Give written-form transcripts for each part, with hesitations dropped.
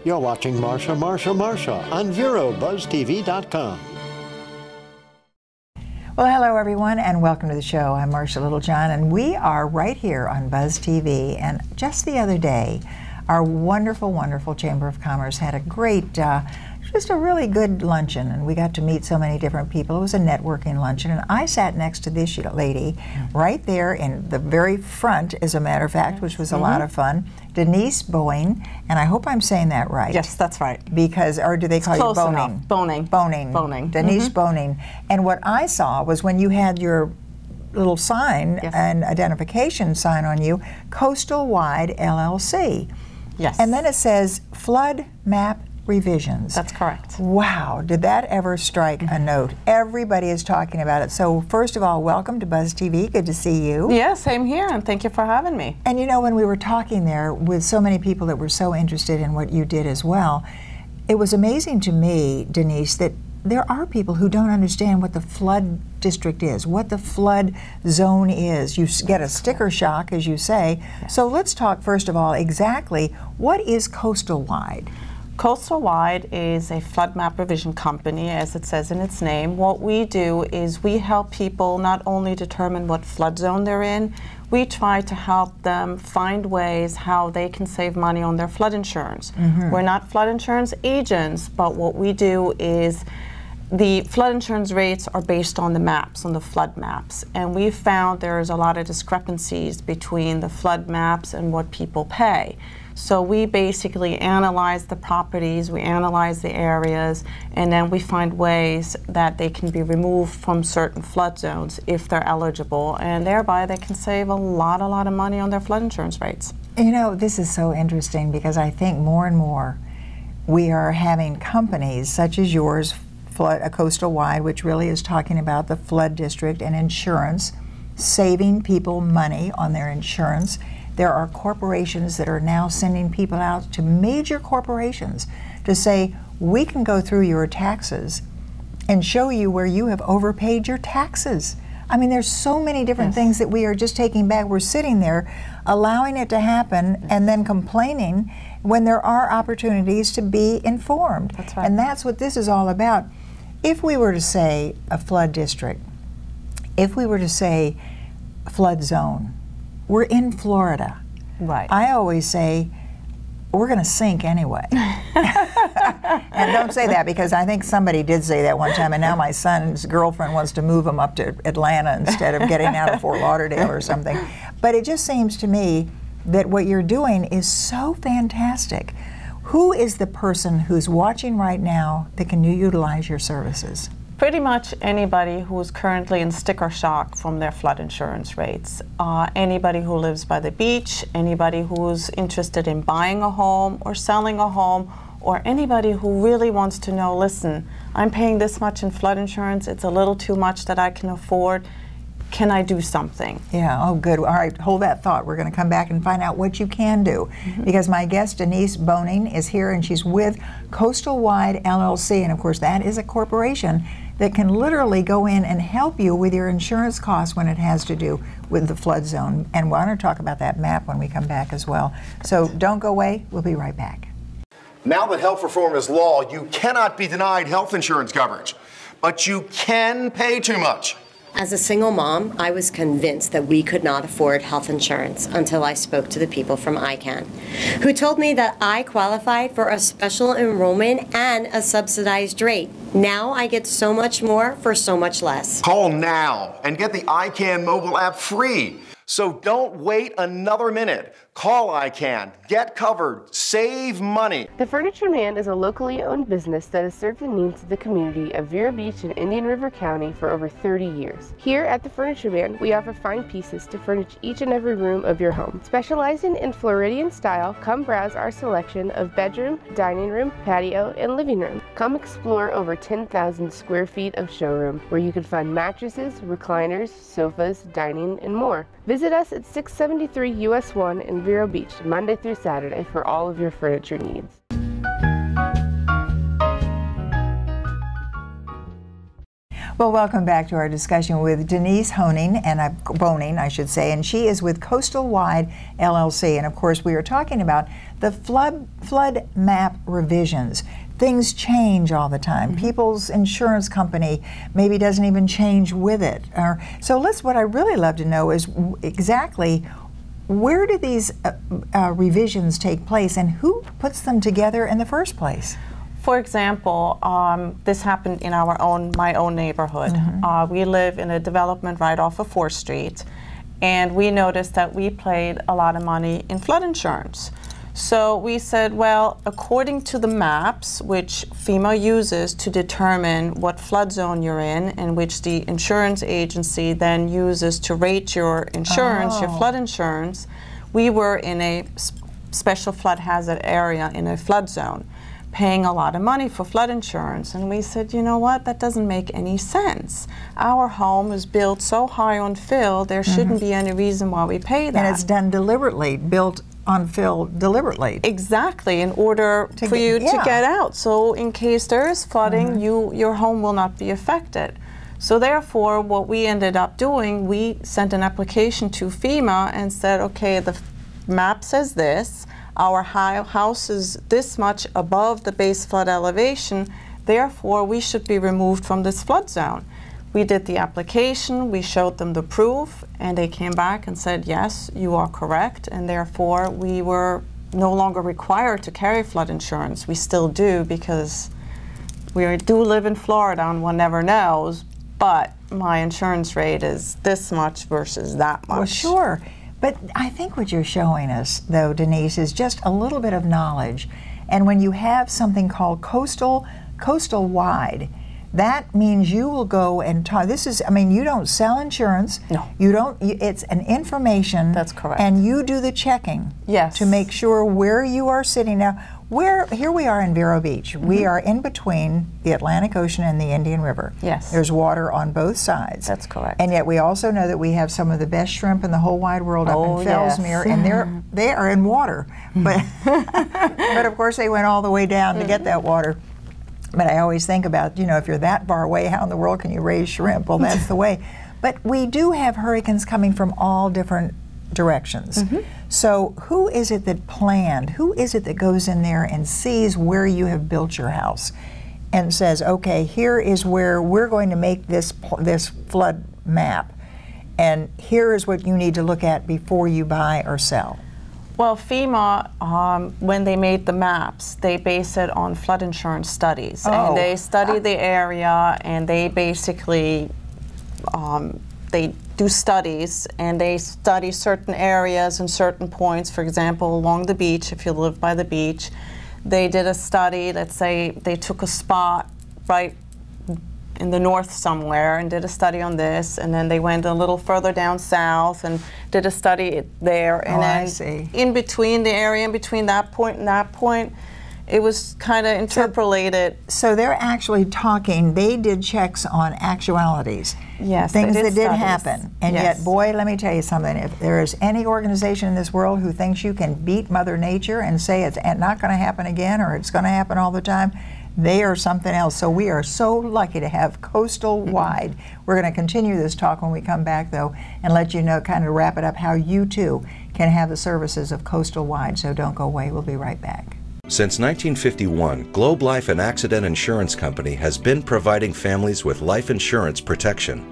You're watching Marsha on VeroBuzzTV.com. Well, hello everyone, and welcome to the show. I'm Marsha Littlejohn, and we are right here on Buzz TV. And just the other day, our wonderful, wonderful Chamber of Commerce had a great, just a really good luncheon, and we got to meet so many different people. It was a networking luncheon, and I sat next to this lady right there in the very front, as a matter of fact, which was a lot of fun. Denise Boehning, and I hope I'm saying that right. Yes, that's right. Because, or do they call you Boehning? Boehning. Boehning. Denise Boehning. And what I saw was when you had your little sign and identification sign on you, Coastal Wide LLC. Yes. And then it says Flood Map Revisions. That's correct. Wow, did that ever strike a note? Everybody is talking about it. So first of all, welcome to Buzz TV. Good to see you. Yeah, same here, and thank you for having me. And you know, when we were talking there with so many people that were so interested in what you did as well, it was amazing to me, Denise, that there are people who don't understand what the flood district is, what the flood zone is. You get a sticker shock, as you say. Yes. So let's talk first of all exactly what is Coastal Wide? Coastal Wide is a flood map revision company, as it says in its name. What we do is we help people not only determine what flood zone they're in, we try to help them find ways how they can save money on their flood insurance. We're not flood insurance agents, but what we do is the flood insurance rates are based on the maps, on the flood maps, and we found there's a lot of discrepancies between the flood maps and what people pay. So we basically analyze the properties, we analyze the areas, and then we find ways that they can be removed from certain flood zones if they're eligible, and thereby they can save a lot of money on their flood insurance rates. You know, this is so interesting because I think more and more we are having companies such as yours, Coastal Wide, which really is talking about the flood district and insurance, saving people money on their insurance. There are corporations that are now sending people out to major corporations to say, we can go through your taxes and show you where you have overpaid your taxes. I mean, there's so many different things that we are just taking back. We're sitting there allowing it to happen and then complaining when there are opportunities to be informed. That's right. And that's what this is all about. If we were to say a flood district, if we were to say flood zone, we're in Florida. Right. I always say, we're going to sink anyway. And don't say that, because I think somebody did say that one time, and now my son's girlfriend wants to move him up to Atlanta instead of getting out of Fort Lauderdale or something. But it just seems to me that what you're doing is so fantastic. Who is the person who's watching right now that can utilize your services? Pretty much anybody who's currently in sticker shock from their flood insurance rates. Anybody who lives by the beach, anybody who's interested in buying a home or selling a home, or anybody who really wants to know, listen, I'm paying this much in flood insurance, it's a little too much that I can afford. Can I do something? Yeah, oh good. All right, hold that thought. We're going to come back and find out what you can do. Because my guest, Denise Boehning, is here, and she's with Coastal Wide LLC. And of course, that is a corporation that can literally go in and help you with your insurance costs when it has to do with the flood zone. And we're going to talk about that map when we come back as well. So don't go away. We'll be right back. Now that health reform is law, you cannot be denied health insurance coverage, but you can pay too much. As a single mom, I was convinced that we could not afford health insurance until I spoke to the people from ICANN, who told me that I qualified for a special enrollment and a subsidized rate. Now I get so much more for so much less. Call now and get the ICANN mobile app free. So don't wait another minute. Call ICANN, get covered, save money. The Furniture Man is a locally owned business that has served the needs of the community of Vero Beach and Indian River County for over 30 years. Here at the Furniture Man, we offer fine pieces to furnish each and every room of your home. Specializing in Floridian style, come browse our selection of bedroom, dining room, patio, and living room. Come explore over 10,000 square feet of showroom, where you can find mattresses, recliners, sofas, dining, and more. Visit us at 673 US 1 in Vero Beach, Monday through Saturday, for all of your furniture needs. Well, welcome back to our discussion with Denise Boehning, and she is with Coastal Wide LLC. And of course, we are talking about the flood map revisions. Things change all the time. People's insurance company maybe doesn't even change with it. So what I really love to know is exactly where do these revisions take place, and who puts them together in the first place? For example, this happened in my own neighborhood. We live in a development right off of 4th Street, and we noticed that we paid a lot of money in flood insurance. So we said, well, according to the maps, which FEMA uses to determine what flood zone you're in, and which the insurance agency then uses to rate your insurance, your flood insurance, we were in a special flood hazard area in a flood zone, paying a lot of money for flood insurance. And we said, you know what, that doesn't make any sense. Our home is built so high on fill, there shouldn't be any reason why we pay that. And it's done deliberately, built on fill deliberately. Exactly, in order for you to get out. So in case there is flooding, your home will not be affected. So therefore, what we ended up doing, we sent an application to FEMA and said, okay, the map says this, our house is this much above the base flood elevation, therefore we should be removed from this flood zone. We did the application, we showed them the proof, and they came back and said, yes, you are correct, and therefore we were no longer required to carry flood insurance. We still do, because we do live in Florida and one never knows, but my insurance rate is this much versus that much. Well, sure. But I think what you're showing us, though, Denise, is just a little bit of knowledge. And when you have something called coastal wide, that means you will go and talk. This is, I mean, you don't sell insurance. No. You don't, it's an information. That's correct. And you do the checking. Yes. To make sure where you are sitting. Now, here we are in Vero Beach. We are in between the Atlantic Ocean and the Indian River. Yes. There's water on both sides. That's correct. And yet we also know that we have some of the best shrimp in the whole wide world up in Fellsmere, and they are in water. But, but of course they went all the way down to get that water. But I always think about, if you're that far away, how in the world can you raise shrimp? Well, that's the way. But we do have hurricanes coming from all different directions. So who is it that planned? Who is it that goes in there and sees where you have built your house and says, okay, here is where we're going to make this flood map, and here is what you need to look at before you buy or sell? Well, FEMA, when they made the maps, they base it on flood insurance studies. And they study the area, and they basically, they do studies, and they study certain areas and certain points. For example, along the beach, if you live by the beach, they did a study. Let's say they took a spot right in the north somewhere and did a study on this, and then they went a little further down south and did a study there. And then in between the area, in between that point and that point, it was kind of interpolated. So they're actually talking, they did checks on actualities. Yes, things that did studies. Happen. And yet, boy, let me tell you something, if there is any organization in this world who thinks you can beat Mother Nature and say it's not going to happen again, or it's going to happen all the time, they are something else. So we are so lucky to have Coastal Wide. We're going to continue this talk when we come back, though, and let you know, kind of wrap it up, how you too can have the services of Coastal Wide. So don't go away. We'll be right back. Since 1951, Globe Life and Accident Insurance Company has been providing families with life insurance protection.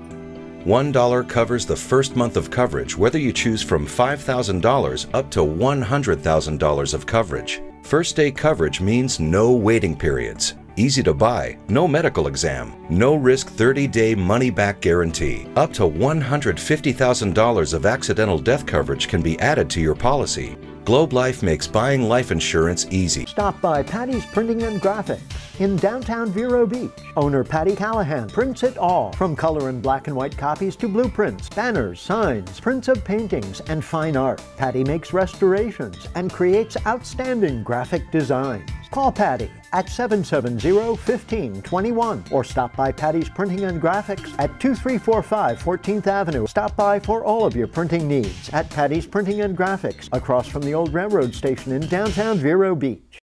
$1 covers the first month of coverage, whether you choose from $5,000 up to $100,000 of coverage. First day coverage means no waiting periods, easy to buy, no medical exam, no risk 30-day money-back guarantee. Up to $150,000 of accidental death coverage can be added to your policy. Globe Life makes buying life insurance easy. Stop by Patty's Printing and Graphics in downtown Vero Beach. Owner Patty Callahan prints it all, from color and black and white copies to blueprints, banners, signs, prints of paintings, and fine art. Patty makes restorations and creates outstanding graphic designs. Call Patty at 770-1521 or stop by Patty's Printing and Graphics at 2345 14th Avenue. Stop by for all of your printing needs at Patty's Printing and Graphics, across from the old railroad station in downtown Vero Beach.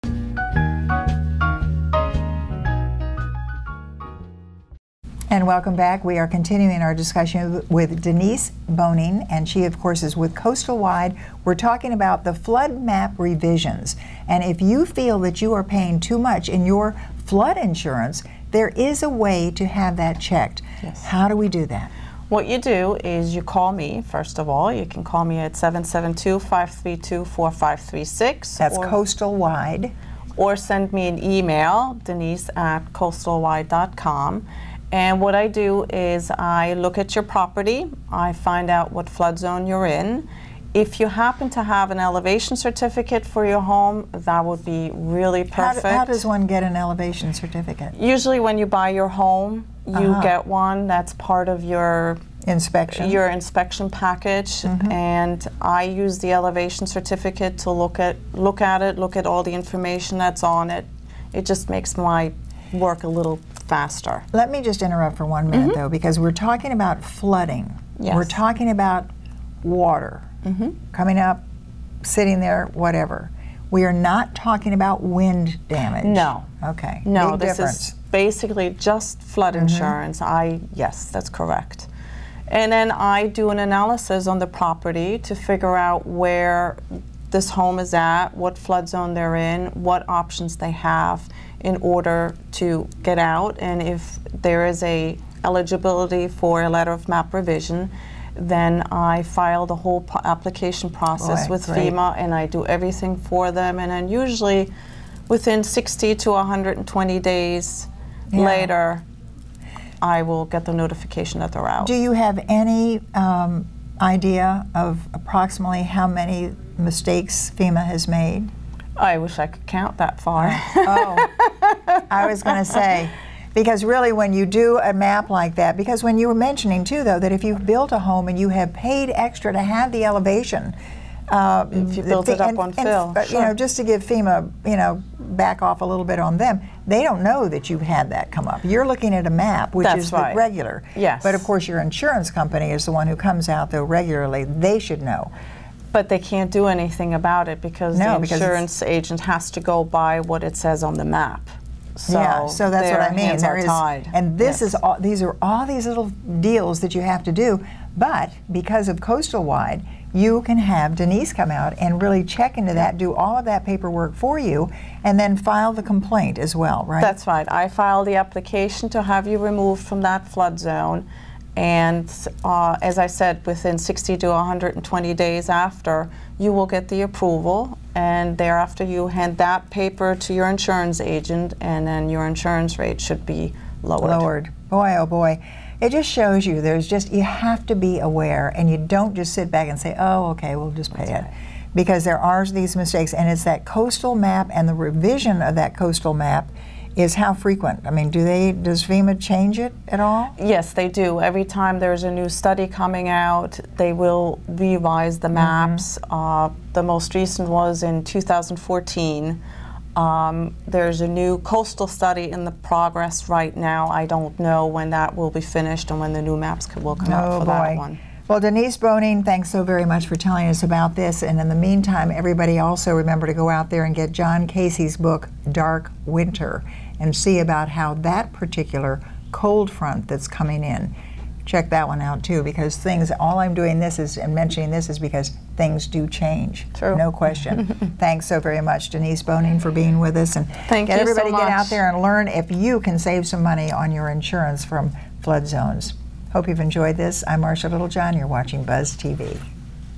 And And welcome back. We are continuing our discussion with Denise Boehning, and she, of course, is with Coastal Wide. We're talking about the flood map revisions. And if you feel that you are paying too much in your flood insurance, there is a way to have that checked. Yes. How do we do that? What you do is you call me, first of all. You can call me at 772-532-4536. That's Coastal Wide. Or send me an email, denise@coastalwide.com. And what I do is I look at your property, I find out what flood zone you're in. If you happen to have an elevation certificate for your home, that would be really perfect. How does one get an elevation certificate? Usually when you buy your home, you get one. That's part of your inspection package. And I use the elevation certificate to look at all the information that's on it. It just makes my work a little faster. Let me just interrupt for 1 minute though, because we're talking about flooding. Yes. We're talking about water coming up, sitting there, whatever. We are not talking about wind damage. No. Okay. No, Big this difference. is basically just flood insurance. Yes, that's correct. And then I do an analysis on the property to figure out where this home is at, what flood zone they're in, what options they have in order to get out, and if there is a eligibility for a letter of map revision, then I file the whole application process with FEMA, and I do everything for them, and then usually within 60 to 120 days later, I will get the notification that they're out. Do you have any idea of approximately how many mistakes FEMA has made? I wish I could count that far. I was going to say, because really when you do a map like that, because when you were mentioning too though that if you've built a home and you have paid extra to have the elevation, if you built it up on fill, you know, just to give FEMA, you know, back off a little bit on them, they don't know that you've had that come up. You're looking at a map, which is regular. Yes. But of course your insurance company is the one who comes out though regularly. They should know. But they can't do anything about it because the insurance agent has to go by what it says on the map. So so that's what I mean. Hands are tied. And this is all, these are all these little deals that you have to do. But because of Coastal Wide, you can have Denise come out and really check into that, do all of that paperwork for you, and then file the complaint as well, right? That's right. I file the application to have you removed from that flood zone. And as I said, within 60 to 120 days after, you will get the approval, and thereafter you hand that paper to your insurance agent, and then your insurance rate should be lowered. Boy, oh boy. It just shows you you have to be aware, and you don't just sit back and say, oh, okay, we'll just pay it. Because there are these mistakes, and it's that coastal map and the revision of that coastal map is how frequent? I mean, does FEMA change it at all? Yes, they do. Every time there's a new study coming out, they will revise the maps. The most recent was in 2014. There's a new coastal study in the progress right now. I don't know when that will be finished and when the new maps will come out for that one. Well, Denise Boehning, thanks so very much for telling us about this. And in the meantime, everybody also remember to go out there and get John Casey's book, Dark Winter, and see about how that particular cold front that's coming in. Check that one out too, because all I'm doing this is and mentioning this is because things do change. True. No question. Thanks so very much, Denise Boehning, for being with us. And everybody get out there and learn if you can save some money on your insurance from flood zones. Hope you've enjoyed this. I'm Marcia Littlejohn. You're watching Buzz TV.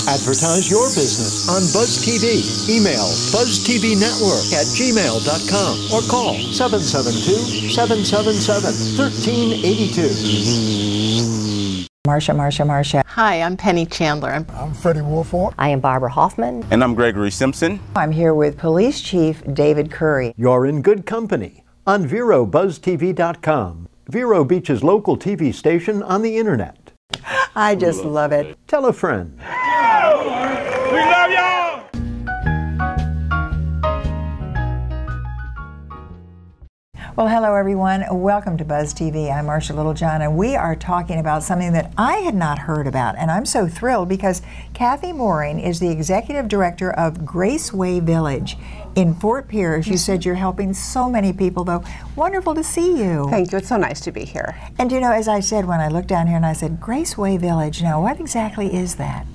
Advertise your business on Buzz TV. Email buzztvnetwork@gmail.com or call 772-777-1382. Marcia. Hi, I'm Penny Chandler. I'm Freddie Wolford. I am Barbara Hoffman. And I'm Gregory Simpson. I'm here with Police Chief David Curry. You're in good company on VeroBuzzTV.com, Vero Beach's local TV station on the internet. I just love it. Tell a friend. We love y'all! Well, Well, hello everyone. Welcome to Buzz TV. I'm Marcia Littlejohn, and we are talking about something that I had not heard about, and I'm so thrilled because Cathie Mouring is the Executive Director of Graceway Village in Fort Pierce. You said you're helping so many people, though. Wonderful to see you. Thank you. It's so nice to be here. And you know, as I said when I looked down here and I said, Graceway Village, now what exactly is that?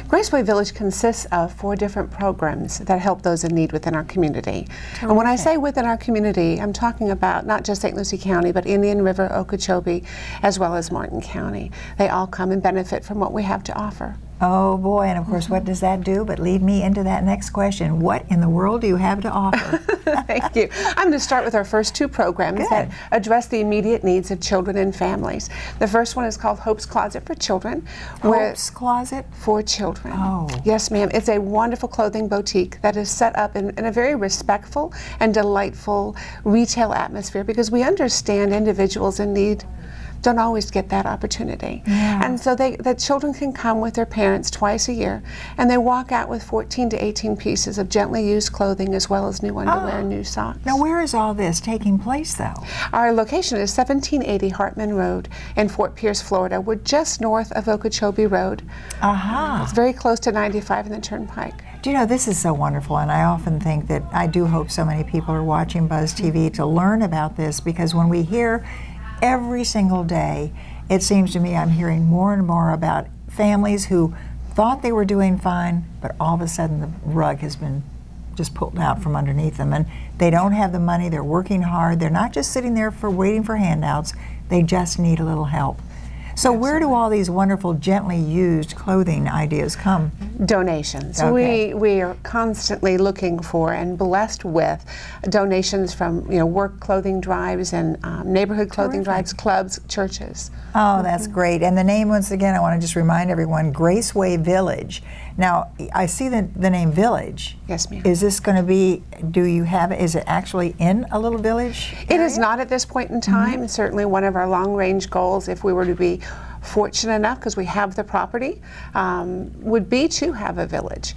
Graceway Village consists of 4 different programs that help those in need within our community. Terrific. And when I say within our community, I'm talking about not just St. Lucie County, but Indian River, Okeechobee, as well as Martin County. They all come and benefit from what we have to offer. Oh boy, and of course, what does that do but lead me into that next question. What in the world do you have to offer? Thank you. I'm going to start with our first 2 programs that address the immediate needs of children and families. The first one is called Hope's Closet for Children. Hope's Closet? For children. Oh. Yes, ma'am. It's a wonderful clothing boutique that is set up in a very respectful and delightful retail atmosphere, because we understand individuals in need don't always get that opportunity. Yeah. And so the children can come with their parents twice a year, and they walk out with 14 to 18 pieces of gently used clothing, as well as new underwear and new socks. Now, where is all this taking place, though? Our location is 1780 Hartman Road in Fort Pierce, Florida. We're just north of Okeechobee Road. It's very close to 95 and the Turnpike. Do you know, this is so wonderful, and I often think that I do hope so many people are watching Buzz TV to learn about this, because when we hear every single day, it seems to me I'm hearing more and more about families who thought they were doing fine, but all of a sudden the rug has been just pulled out from underneath them, and they don't have the money, they're working hard, they're not just sitting there waiting for handouts, they just need a little help. So where do all these wonderful, gently used clothing ideas come? Donations. Okay. We are constantly looking for and blessed with donations from work clothing drives and neighborhood clothing drives, clubs, churches. Oh, that's great. And the name, once again, I want to just remind everyone, Graceway Village. Now, I see the name Village. Yes, ma'am. Is this going to be, is it actually in a little village area? It is not at this point in time. Certainly one of our long-range goals, if we were to be fortunate enough, because we have the property, would be to have a village.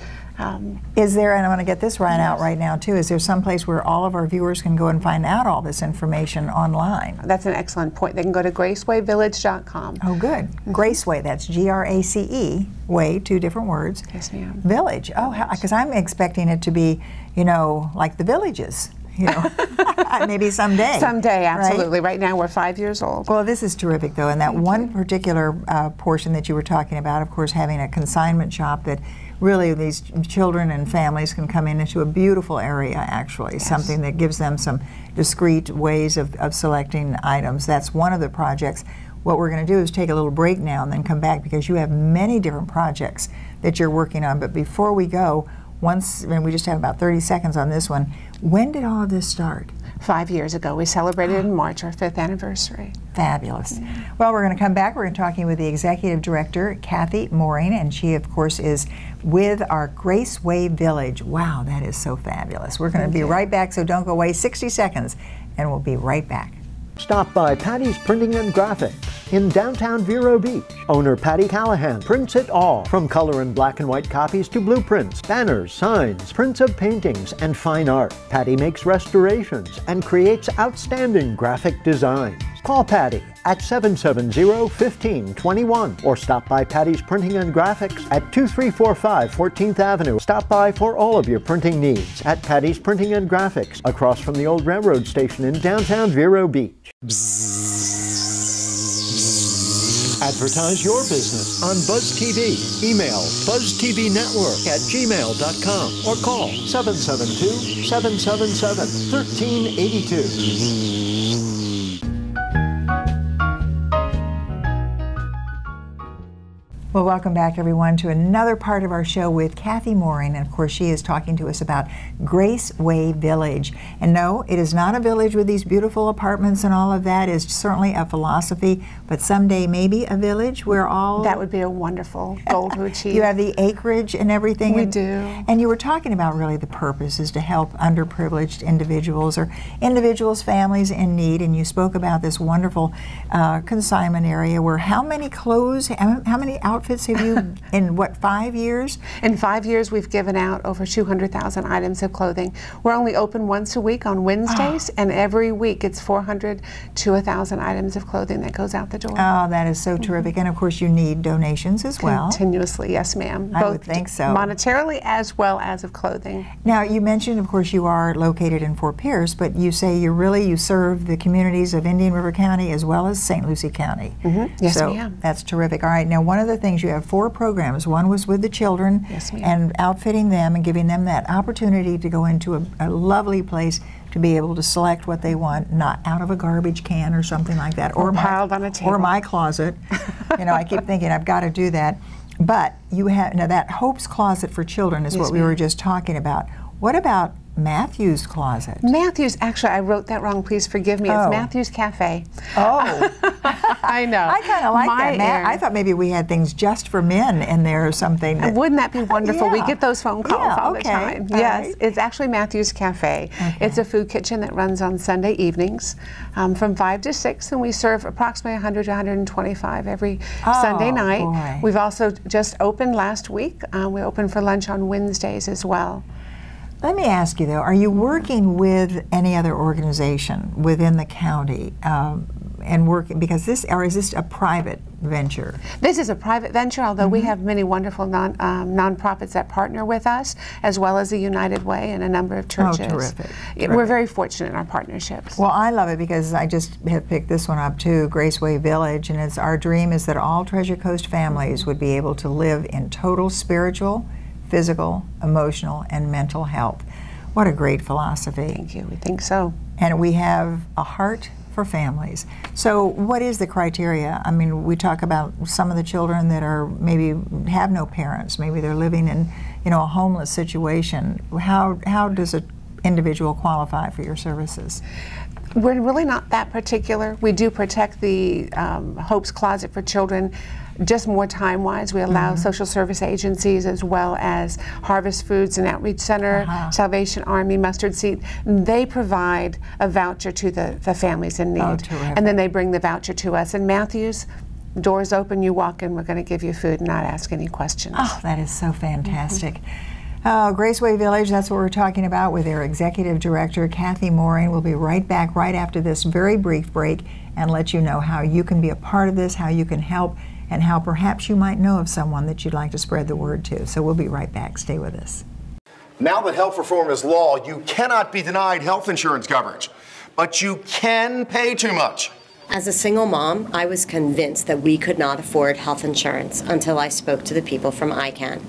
Is there, and I want to get this out right now too, is there some place where all of our viewers can go and find out all this information online? That's an excellent point. They can go to gracewayvillage.com. Oh, good. Graceway, that's G-R-A-C-E, way, 2 different words. Yes, ma'am. Village. Oh, because I'm expecting it to be, like the villages. Maybe someday. Someday, absolutely. Right now, we're 5 years old. Well, this is terrific, though, and that one particular portion that you were talking about, of course, having a consignment shop that really these children and families can come into a beautiful area, actually, something that gives them some discreet ways of selecting items. That's one of the projects. What we're going to do is take a little break now and then come back, because you have many different projects that you're working on. But before we go, and we just have about 30 seconds on this one, when did all of this start? 5 years ago. We celebrated in March our 5th anniversary. Fabulous. Well, we're going to come back. We're going to be talking with the Executive Director, Cathie Mouring, and she, of course, is with our Graceway Village. Wow, that is so fabulous. We're going to be right back, so don't go away. 60 seconds, and we'll be right back. Stop by Patty's Printing and Graphics in downtown Vero Beach. Owner Patty Callahan prints it all, from color and black and white copies to blueprints, banners, signs, prints of paintings, and fine art. Patty makes restorations and creates outstanding graphic designs. Call Patty at 770-1521 or stop by Patty's Printing and Graphics at 2345 14th Avenue. Stop by for all of your printing needs at Patty's Printing and Graphics, across from the old railroad station in downtown Vero Beach. Advertise your business on Buzz TV. Email buzztvnetwork@gmail.com or call 772-777-1382. Well, welcome back, everyone, to another part of our show with Cathie Mouring, and of course she is talking to us about Graceway Village. And no, it is not a village with these beautiful apartments and all of that. Is certainly a philosophy, but someday maybe a village where all... That would be a wonderful goal to achieve. You have the acreage and everything. We do. And you were talking about really the purpose is to help underprivileged individuals or individuals, families in need, and you spoke about this wonderful consignment area where how many clothes, how many outfits outfits have you, in what, 5 years? In 5 years, we've given out over 200,000 items of clothing. We're only open once a week on Wednesdays, and every week it's 400 to 1,000 items of clothing that goes out the door. Oh, that is so terrific. And of course, you need donations as well. Continuously, yes, ma'am. I would think so. Monetarily as well as of clothing. Now, you mentioned, of course, you are located in Fort Pierce, but you say you serve the communities of Indian River County as well as St. Lucie County. Yes, so ma'am. That's terrific. All right, now one of the things, you have 4 programs. One was with the children, yes, ma'am, and outfitting them and giving them that opportunity to go into a lovely place to be able to select what they want, not out of a garbage can or something like that, or piled on a table, or my closet. You know, I keep thinking I've got to do that. But you have, now that Hope's Closet for Children is what we were just talking about. What about Matthew's Closet? Matthew's, actually, I wrote that wrong. Please forgive me. It's Matthew's Cafe. Oh. I know. I kind of like that. I thought maybe we had things just for men in there or something. Wouldn't that be wonderful? Yeah. We get those phone calls all the time. All yes, right. It's actually Matthew's Cafe. It's a food kitchen that runs on Sunday evenings from 5 to 6, and we serve approximately 100 to 125 every Sunday night. Boy. We've also just opened last week. We opened for lunch on Wednesdays as well. Let me ask you, though, are you working with any other organization within the county and working, because this, or is this a private venture? This is a private venture, although we have many wonderful nonprofits that partner with us, as well as the United Way and a number of churches. Oh, terrific. We're very fortunate in our partnerships. Well, I love it because I just have picked this one up too, Graceway Village, and it's our dream is that all Treasure Coast families would be able to live in total spiritual, physical, emotional, and mental health. What a great philosophy. Thank you. We think so. And we have a heart for families. So what is the criteria? I mean, we talk about some of the children that are maybe have no parents. Maybe they're living in, you know, a homeless situation. How does an individual qualify for your services? We're really not that particular. We do protect the Hope's Closet for Children just more time-wise. We allow social service agencies as well as Harvest Foods and Outreach Center, Salvation Army, Mustard Seed. They provide a voucher to the families in need. Oh, terrific. And then they bring the voucher to us. And Matthews, doors open, you walk in, we're going to give you food and not ask any questions. Oh, that is so fantastic. Graceway Village, that's what we're talking about with their Executive Director, Cathie Mouring. We'll be right back right after this very brief break and let you know how you can be a part of this, how you can help, and how perhaps you might know of someone that you'd like to spread the word to. So we'll be right back. Stay with us. Now that health reform is law, you cannot be denied health insurance coverage, but you can pay too much. As a single mom, I was convinced that we could not afford health insurance until I spoke to the people from ICANN,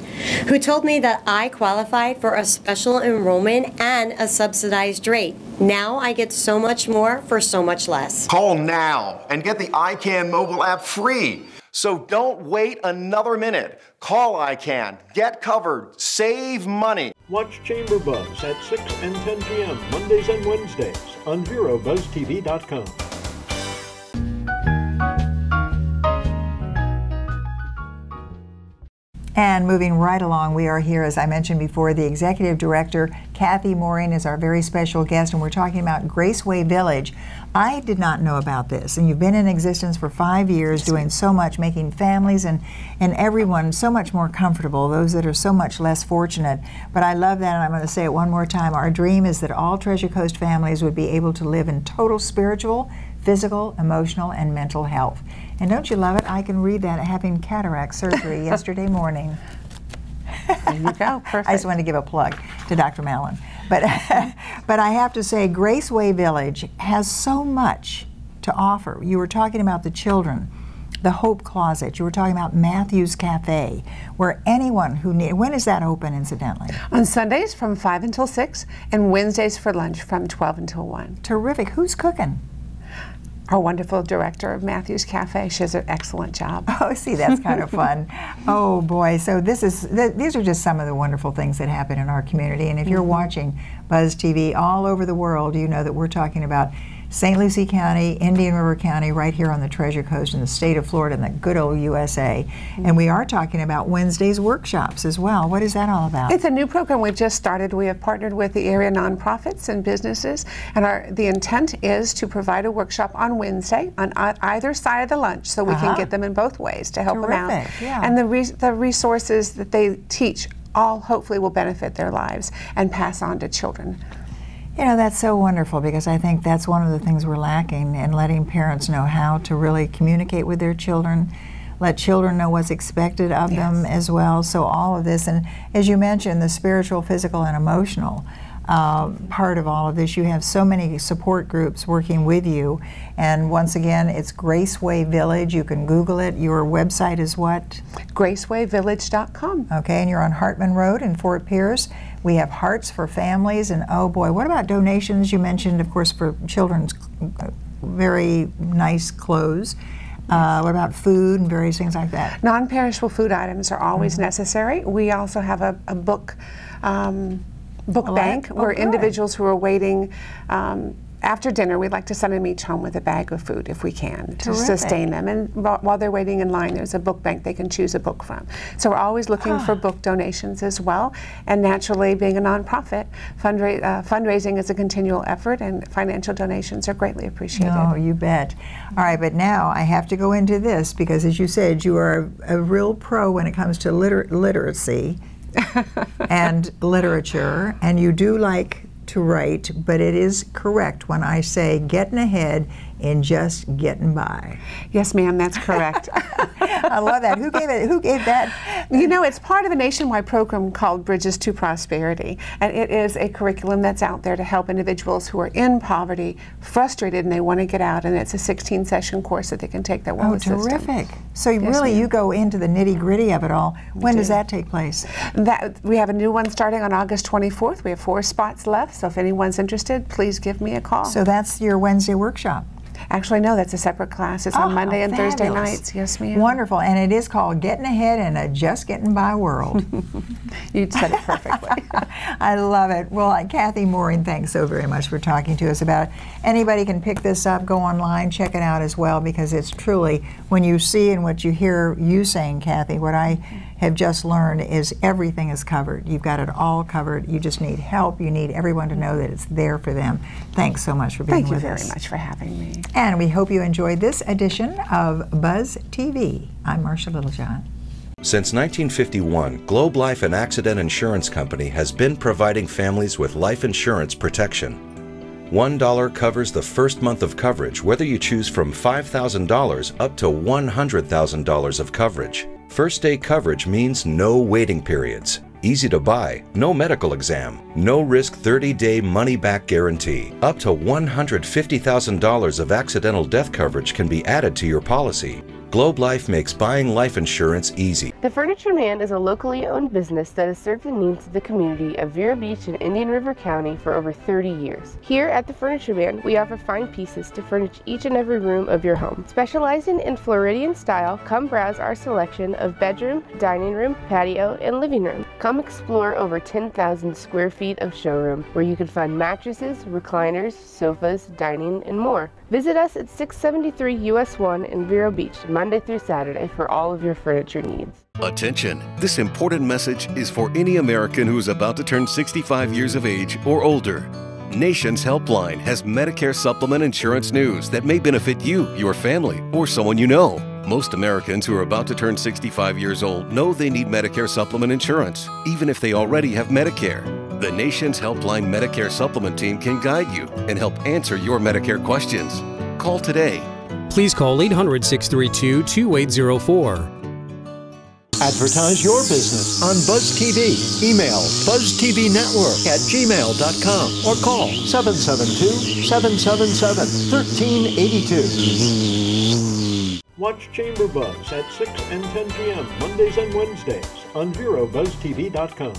who told me that I qualified for a special enrollment and a subsidized rate. Now I get so much more for so much less. Call now and get the ICANN mobile app free. So don't wait another minute. Call ICANN, get covered, save money. Watch Chamber Buzz at 6 and 10 p.m. Mondays and Wednesdays on VeroBuzzTV.com. And moving right along, we are here, as I mentioned before, the Executive Director, Cathie Mouring, is our very special guest, and we're talking about Graceway Village. I did not know about this, and you've been in existence for 5 years, doing so much, making families and everyone so much more comfortable, those that are so much less fortunate. But I love that, and I'm going to say it one more time. Our dream is that all Treasure Coast families would be able to live in total spiritual, physical, emotional, and mental health. And don't you love it? I can read that having cataract surgery yesterday morning. There you go. Perfect. I just wanted to give a plug to Dr. Mallon. But, but I have to say, Graceway Village has so much to offer. You were talking about the children, the Hope Closet. You were talking about Matthew's Cafe, where anyone who needs, when is that open, incidentally? On Sundays from 5 until 6, and Wednesdays for lunch from 12 until 1. Terrific. Who's cooking? Our wonderful director of Matthew's Cafe. She does an excellent job. Oh, see, that's kind of fun. Oh, boy. So these are just some of the wonderful things that happen in our community. And if you're watching Buzz TV all over the world, you know that we're talking about St. Lucie County, Indian River County, right here on the Treasure Coast in the state of Florida and the good old USA. And we are talking about Wednesday's workshops as well. What is that all about? It's a new program we've just started. We have partnered with the area nonprofits and businesses, and the intent is to provide a workshop on Wednesday on either side of the lunch, so we can get them in both ways to help them out. Yeah. And the resources that they teach all hopefully will benefit their lives and pass on to children. You know, that's so wonderful, because I think that's one of the things we're lacking in letting parents know how to really communicate with their children, let children know what's expected of them as well. So all of this, and as you mentioned, the spiritual, physical, and emotional part of all of this, you have so many support groups working with you. And once again, it's Graceway Village. You can Google it. Your website is what? GracewayVillage.com. Okay, and you're on Hartman Road in Fort Pierce. We have Hearts for Families, and oh boy, what about donations? You mentioned, of course, for children's very nice clothes. What about food and various things like that? Non-perishable food items are always necessary. We also have a book bank where individuals who are waiting after dinner, we'd like to send them each home with a bag of food if we can to sustain them. And while they're waiting in line, there's a book bank they can choose a book from. So we're always looking for book donations as well. And naturally, being a nonprofit, fundraising is a continual effort, and financial donations are greatly appreciated. Oh, you bet. All right, but now I have to go into this, because as you said, you are a real pro when it comes to literacy and literature, and you do like to write, but it is correct when I say getting ahead in just getting by. Yes, ma'am, that's correct. I love that. Who gave it? Who gave that? You know, it's part of a nationwide program called Bridges to Prosperity, and it is a curriculum that's out there to help individuals who are in poverty, frustrated, and they want to get out. And it's a 16-session course that they can take that will assist them. Terrific! So really, you go into the nitty-gritty of it all. When does that take place? We have a new one starting on August 24th. We have 4 spots left, so if anyone's interested, please give me a call. So that's your Wednesday workshop. Actually, no, that's a separate class. It's on Monday and Thursday nights. Yes, ma'am. Wonderful. And it is called Getting Ahead in a Just Getting By World. You said it perfectly. I love it. Well, Cathie Mouring, thanks so very much for talking to us about it. Anybody can pick this up, go online, check it out as well, because it's truly, when you see and what you hear you saying, Cathie, what I have just learned is everything is covered. You've got it all covered. You just need help. You need everyone to know that it's there for them. Thanks so much for being with us. Thank you very much for having me. And we hope you enjoyed this edition of Buzz TV. I'm Marcia Littlejohn. Since 1951, Globe Life and Accident Insurance Company has been providing families with life insurance protection. $1 covers the first month of coverage, whether you choose from $5,000 up to $100,000 of coverage. First day coverage means no waiting periods. Easy to buy, no medical exam, no risk 30-day money-back guarantee. Up to $150,000 of accidental death coverage can be added to your policy. Globe Life makes buying life insurance easy. The Furniture Man is a locally owned business that has served the needs of the community of Vero Beach and Indian River County for over 30 years. Here at the Furniture Man, we offer fine pieces to furnish each and every room of your home. Specializing in Floridian style, come browse our selection of bedroom, dining room, patio, and living room. Come explore over 10,000 square feet of showroom, where you can find mattresses, recliners, sofas, dining, and more. Visit us at 673 US 1 in Vero Beach, Monday through Saturday, for all of your furniture needs. Attention! This important message is for any American who is about to turn 65 years of age or older. Nation's Helpline has Medicare supplement insurance news that may benefit you, your family, or someone you know. Most Americans who are about to turn 65 years old know they need Medicare supplement insurance, even if they already have Medicare. The Nation's Helpline Medicare Supplement Team can guide you and help answer your Medicare questions. Call today. Please call 800-632-2804. Advertise your business on Buzz TV. Email buzztvnetwork@gmail.com or call 772-777-1382. Watch Chamber Buzz at 6 and 10 p.m. Mondays and Wednesdays on VeroBuzzTV.com.